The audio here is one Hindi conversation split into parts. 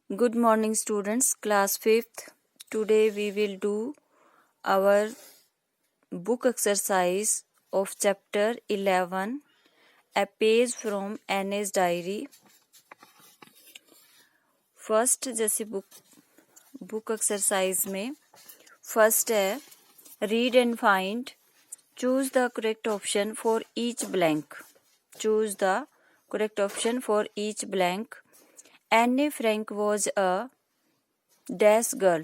Good morning students, class 5th. Today we will do our book exercise of chapter 11, a page from Anne's diary. First जैसे book exercise में first है read and find. Choose the correct option for each blank. Choose the correct option for each blank. Anne Frank was a dash girl.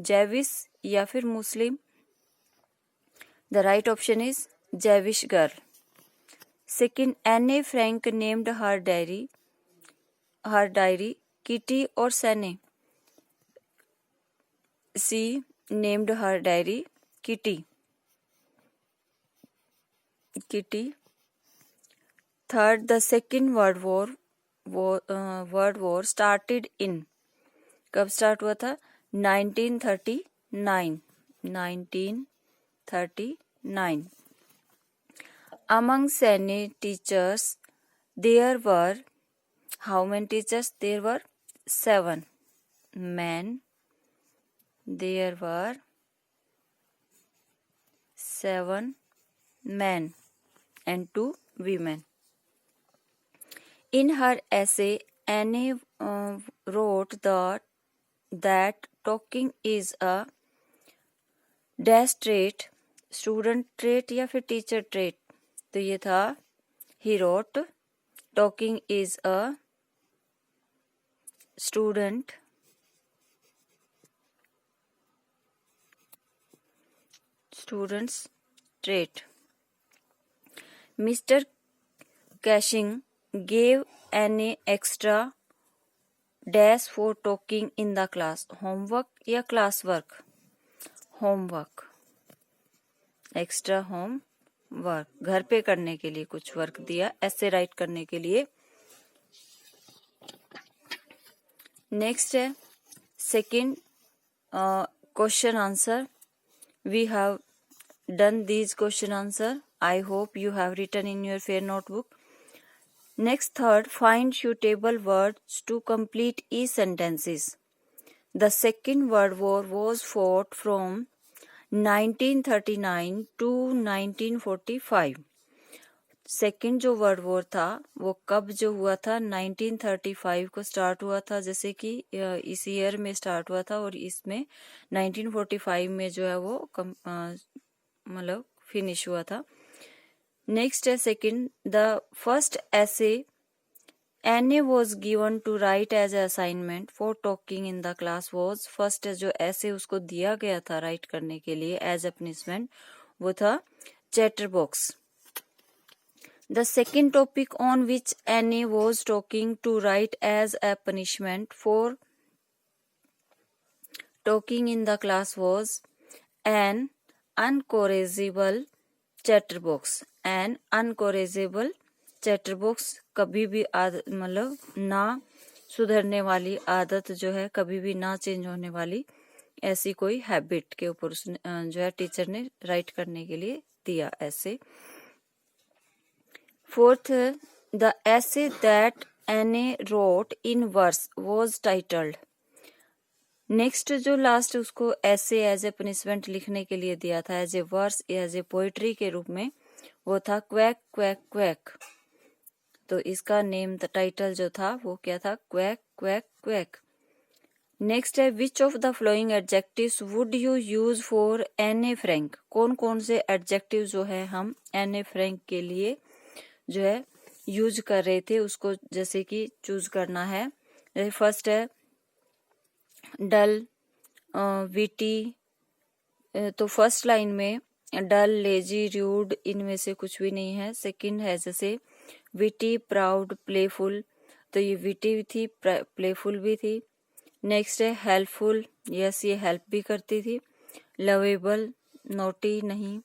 Jewish या फिर मुस्लिम. The right option is Jewish girl. Second, Anne Frank named her diary Kitty or Sunny. She named her diary Kitty. Third, the Second World War started in. कब स्टार्ट हुआ था? 1939. Among Sene teachers, there were how many teachers? There were 7 men. There were 7 men and 2 women. In her essay, Anne wrote that talking is a dash trait, student trait या फिर teacher trait. तो ये था he wrote talking is a student's trait. Mr. Cushing gave an extra dash for talking in the class. Homework या classwork? Homework. Extra homework. घर पे करने के लिए कुछ वर्क दिया, ऐसे राइट करने के लिए. नेक्स्ट है second question answer. We have done these question answer. I hope you have written in your fair notebook. Next, third, find suitable words to complete each sentences. The Second World War was fought from 1939 to 1945. Second जो वर्ल्ड वॉर था वो कब जो हुआ था? 1935 को स्टार्ट हुआ था, जैसे कि इस ईयर में स्टार्ट हुआ था और इसमें 1945 में जो है वो मतलब फिनिश हुआ था. नेक्स्ट है सेकेंड, द फर्स्ट ऐसे Anne was given to write as an assignment for talking in the class was. First जो ऐसे उसको दिया गया था राइट करने के लिए एज ए पनिशमेंट वो था chatter box. The second topic on which Anne was talking to write as a punishment for talking in the class was an uncorrigible chatterbox. An uncorrigible chatterbox कभी भी मतलब ना सुधरने वाली आदत जो है, कभी भी ना चेंज होने वाली ऐसी कोई हैबिट के ऊपर उसने जो है टीचर ने राइट करने के लिए दिया ऐसे. Fourth, the essay that Anne wrote in verse was titled. Next जो लास्ट उसको ऐसे एज ए पनिशमेंट लिखने के लिए दिया था as a verse as a poetry के रूप में, वो था क्वैक क्वैक क्वैक. तो इसका नेम टाइटल जो था वो क्या था? Quack quack quack. नेक्स्ट है which of the flowing adjectives would you use for एने फ्रैंक. कौन कौन से एडजेक्टिव जो है हम एने फ्रैंक के लिए जो है यूज कर रहे थे उसको जैसे कि चूज करना है. फर्स्ट है डल, विटी. तो फर्स्ट लाइन में डल, लेजी, र्यूड इनमें से कुछ भी नहीं है. सेकंड है जैसे विटी, प्राउड, प्लेफुल. तो ये विटी भी थी, प्लेफुल भी थी. नेक्स्ट है हेल्पफुल, यस ये हेल्प भी करती थी. लवेबल, नोटी नहीं.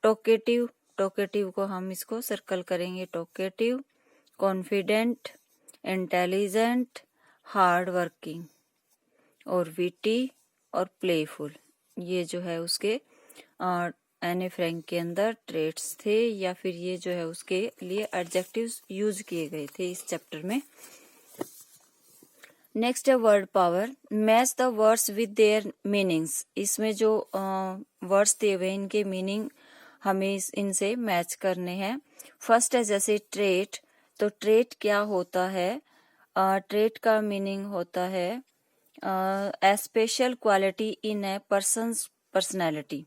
टॉकेटिव, टॉकेटिव को हम इसको सर्कल करेंगे. Talkative, confident, intelligent, hard working. और विटी और प्लेफुल ये जो है उसके एने फ्रैंक के अंदर ट्रेट्स थे या फिर ये जो है उसके लिए एडजेक्टिव्स यूज किए गए थे इस चैप्टर में. नेक्स्ट है word power. Match the words with their meanings. इसमें जो वर्ड्स दिए हुए इनके मीनिंग हमें इनसे मैच करने हैं। फर्स्ट है जैसे ट्रेट, तो ट्रेट क्या होता है? ट्रेट का मीनिंग होता है a special quality in a person's personality.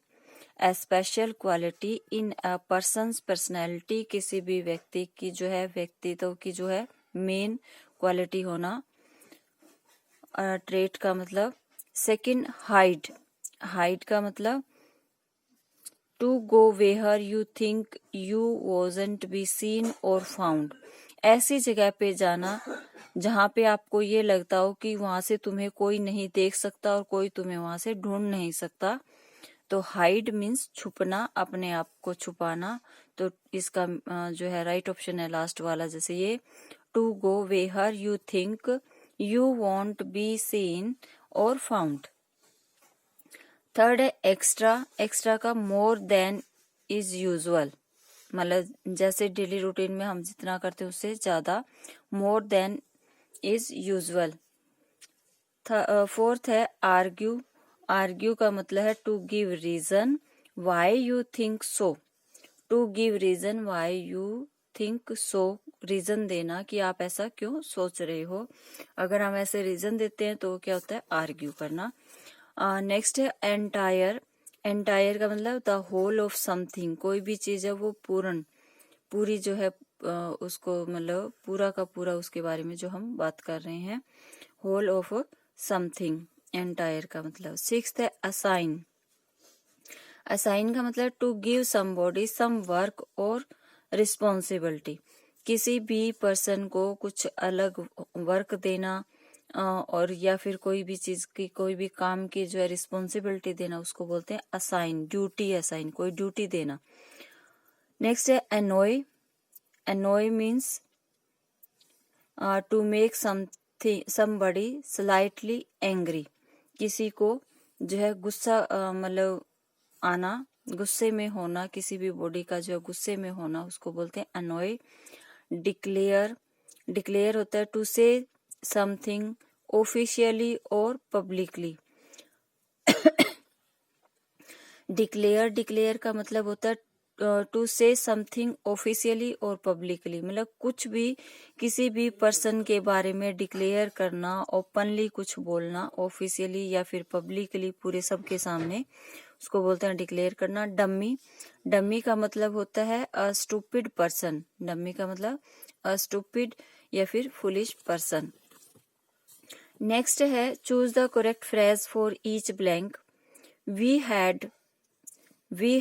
A special quality in a person's personality, किसी भी व्यक्ति की जो है व्यक्तित्व की जो है मेन क्वालिटी होना, ट्रेट का मतलब। सेकंड हाइड, हाइड का मतलब to go where you think you wasn't be seen और फाउंड। ऐसी जगह पे जाना जहाँ पे आपको ये लगता हो कि वहां से तुम्हें कोई नहीं देख सकता और कोई तुम्हें वहां से ढूंढ नहीं सकता। तो हाइड मीन्स छुपना, अपने आप को छुपाना। तो इसका जो है राइट ऑप्शन है लास्ट वाला, जैसे ये to go where you think you won't be seen और फाउंड। थर्ड है एक्स्ट्रा। एक्स्ट्रा का मोर देन इज यूजुअल, मतलब जैसे डेली रूटीन में हम जितना करते हैं उससे ज्यादा, more than is usual. Fourth है आर्ग्यू। आर्ग्यू का मतलब है to give reason why you think so. To give reason why you think so, reason देना कि आप ऐसा क्यों सोच रहे हो। अगर हम ऐसे रीजन देते हैं तो क्या होता है? आर्ग्यू करना। नेक्स्ट है एंटायर। एंटायर का मतलब द होल ऑफ समथिंग, कोई भी चीज है वो पूर्ण, पूरी जो है उसको मतलब पूरा का पूरा उसके बारे में जो हम बात कर रहे हैं, होल ऑफ समथिंग, एंटायर का मतलब। सिक्स्थ है असाइन। असाइन का मतलब to give somebody some work और रिस्पॉन्सिबिलिटी, किसी भी पर्सन को कुछ अलग वर्क देना और या फिर कोई भी चीज की, कोई भी काम की जो है रिस्पॉन्सिबिलिटी देना, उसको बोलते हैं असाइन, ड्यूटी असाइन, कोई ड्यूटी देना। नेक्स्ट है annoy. Annoy means to make somebody slightly angry, किसी को जो है गुस्सा मतलब आना, गुस्से में होना, किसी भी बॉडी का जो है गुस्से में होना, उसको बोलते हैं अनोय। डिक्लेयर। डिक्लेयर होता है टू से समथिंग ऑफिशियली और पब्लिकली। डिक्लेयर, डिक्लेयर का मतलब होता है टू से समथिंग ऑफिशियली और पब्लिकली, मतलब कुछ भी किसी भी पर्सन के बारे में डिक्लेयर करना, ओपनली कुछ बोलना, ऑफिशियली या फिर पब्लिकली पूरे सबके सामने, उसको बोलते हैं डिक्लेयर करना। डम्मी। डम्मी का मतलब होता है अ स्टूपिड पर्सन। डम्मी का मतलब अ स्टूपिड या फिर फुलिश पर्सन। नेक्स्ट है choose the correct phrase for each blank. We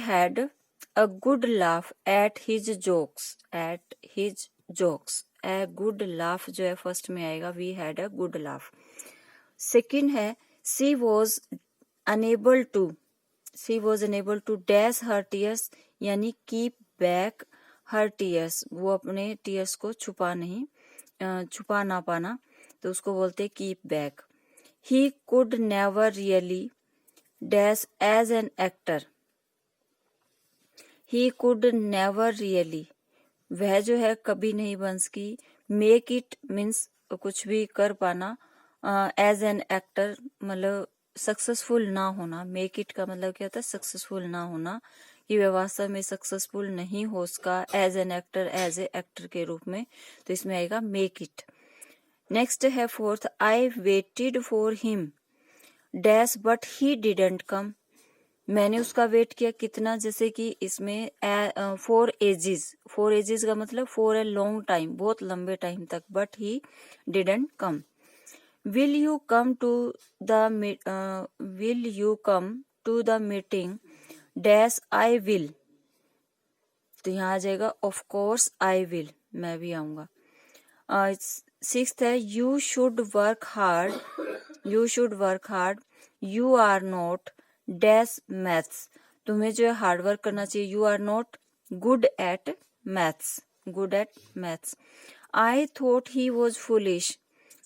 had a good laugh at his jokes. At his jokes, a good laugh जो है फर्स्ट में आएगा, we had a good laugh. Second है she was unable to. She was unable to dash her tears, यानी कीप बैक हर टीयर्स, वो अपने टीयर्स को छुपा ना पाना, तो उसको बोलते keep back. He could never really dash as an actor. He could never really, वह जो है कभी नहीं बन सकी। मेक इट मीन्स कुछ भी कर पाना, एज एन एक्टर मतलब सक्सेसफुल ना होना। मेक इट का मतलब क्या होता है? सक्सेसफुल ना होना, कि वह वास्तव में सक्सेसफुल नहीं हो सका as an actor, as a actor के रूप में, तो इसमें आएगा मेक इट। नेक्स्ट है fourth, I waited for him dash but he didn't come. मैंने उसका वेट किया कितना, जैसे कि इसमें 4 एजेस, 4 एजेस का मतलब फॉर ए लॉन्ग टाइम, बहुत लंबे टाइम तक, but he didn't come. Will you come to the meeting dash I will, तो यहाँ आ जाएगा ऑफ कोर्स आई विल, मैं भी आऊंगा। सिक्स्थ है you should work hard. You should work hard, you are not dash maths, तुम्हें जो है हार्ड वर्क करना चाहिए। You are not good at maths, good at maths. I thought he was foolish.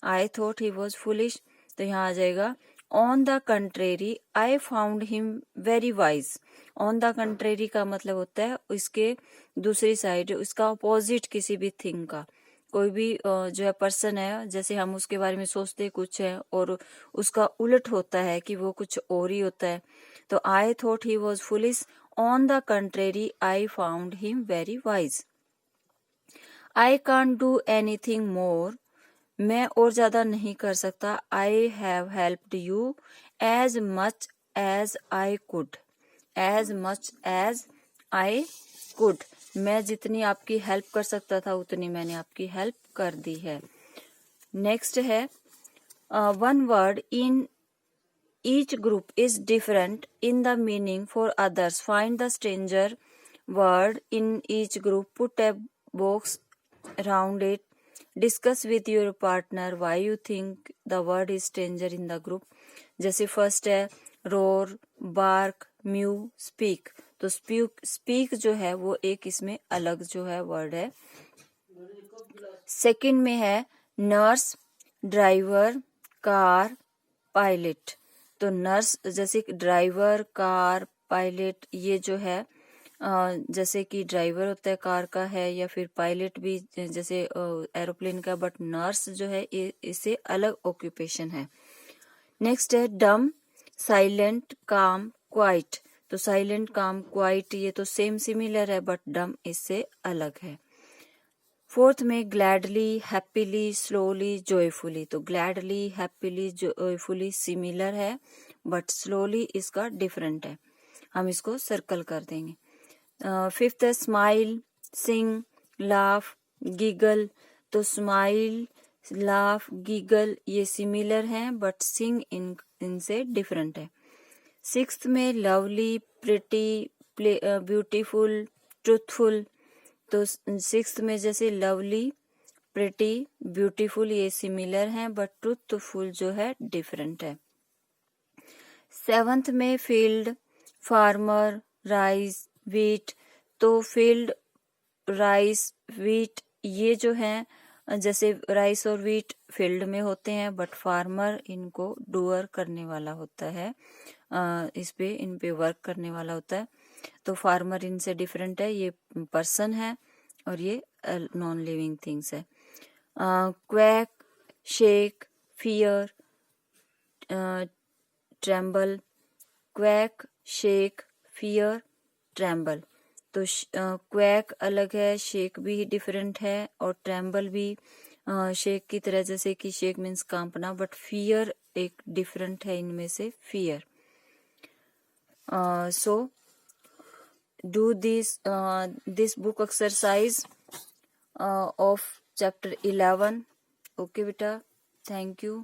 I thought he was foolish, तो यहाँ आ जाएगा on the contrary I found him very wise. On the contrary का मतलब होता है इसके दूसरी साइड, उसका अपोजिट किसी भी थिंग का, कोई भी जो है पर्सन है, जैसे हम उसके बारे में सोचते कुछ है और उसका उलट होता है कि वो कुछ और ही होता है। तो I thought he was foolish, on the contrary I found him very wise. I can't do anything more, मैं और ज्यादा नहीं कर सकता। I have helped you as much as I could, as much as I could, मैं जितनी आपकी हेल्प कर सकता था उतनी मैंने आपकी हेल्प कर दी है। नेक्स्ट है one word in each group is different in the meaning for others, find the stranger word in each group, put a box around it, discuss with your partner why you think the word is stranger in the group। जैसे फर्स्ट है रोर, बार्क, म्यू, स्पीक। तो स्पीक जो है वो एक इसमें अलग जो है वर्ड है। सेकंड में है नर्स, ड्राइवर, कार, पायलट। तो नर्स जैसे ड्राइवर, कार, पायलट ये जो है जैसे कि ड्राइवर होता है कार का है, या फिर पायलट भी जैसे एरोप्लेन का, बट नर्स जो है इससे अलग ऑक्यूपेशन है। नेक्स्ट है डम, साइलेंट, काम, क्वाइट। तो साइलेंट, काम, क्वाइट ये तो सेम सिमिलर है, बट डम इससे अलग है। फोर्थ में ग्लैडली, हैप्पीली, स्लोली, जॉयफुली। तो ग्लैडली, हैप्पीली, जॉयफुली सिमिलर है, बट स्लोली इसका डिफरेंट है, हम इसको सर्कल कर देंगे। फिफ्थ है स्माइल, सिंग, लाफ, गिगल। तो स्माइल, लाफ, गिगल ये सिमिलर हैं, बट सिंग इनसे डिफरेंट है। सिक्स्थ में लवली, प्रिटी, ब्यूटीफुल, ट्रूथफुल। तो सिक्स्थ में जैसे लवली, प्रिटी, ब्यूटीफुल ये सिमिलर हैं, बट ट्रूथफुल जो है डिफरेंट है। सेवंथ में फील्ड, फार्मर, राइस, वीट। तो फील्ड, राइस, वीट ये जो है जैसे राइस और वीट फील्ड में होते हैं, बट फार्मर इनको डूअर करने वाला होता है, इन पे वर्क करने वाला होता है। तो फार्मर इनसे डिफरेंट है, ये पर्सन है और ये नॉन लिविंग थिंग्स है। Quack, shake, fear, tremble. Quack, shake, fear, tremble. तो क्वैक अलग है, शेक भी डिफरेंट है, और ट्रेम्बल भी शेक की तरह, जैसे कि शेक मीन्स कांपना, बट फियर एक डिफरेंट है इनमें से, fear. So do this book exercise of chapter 11। Okay बेटा, थैंक यू।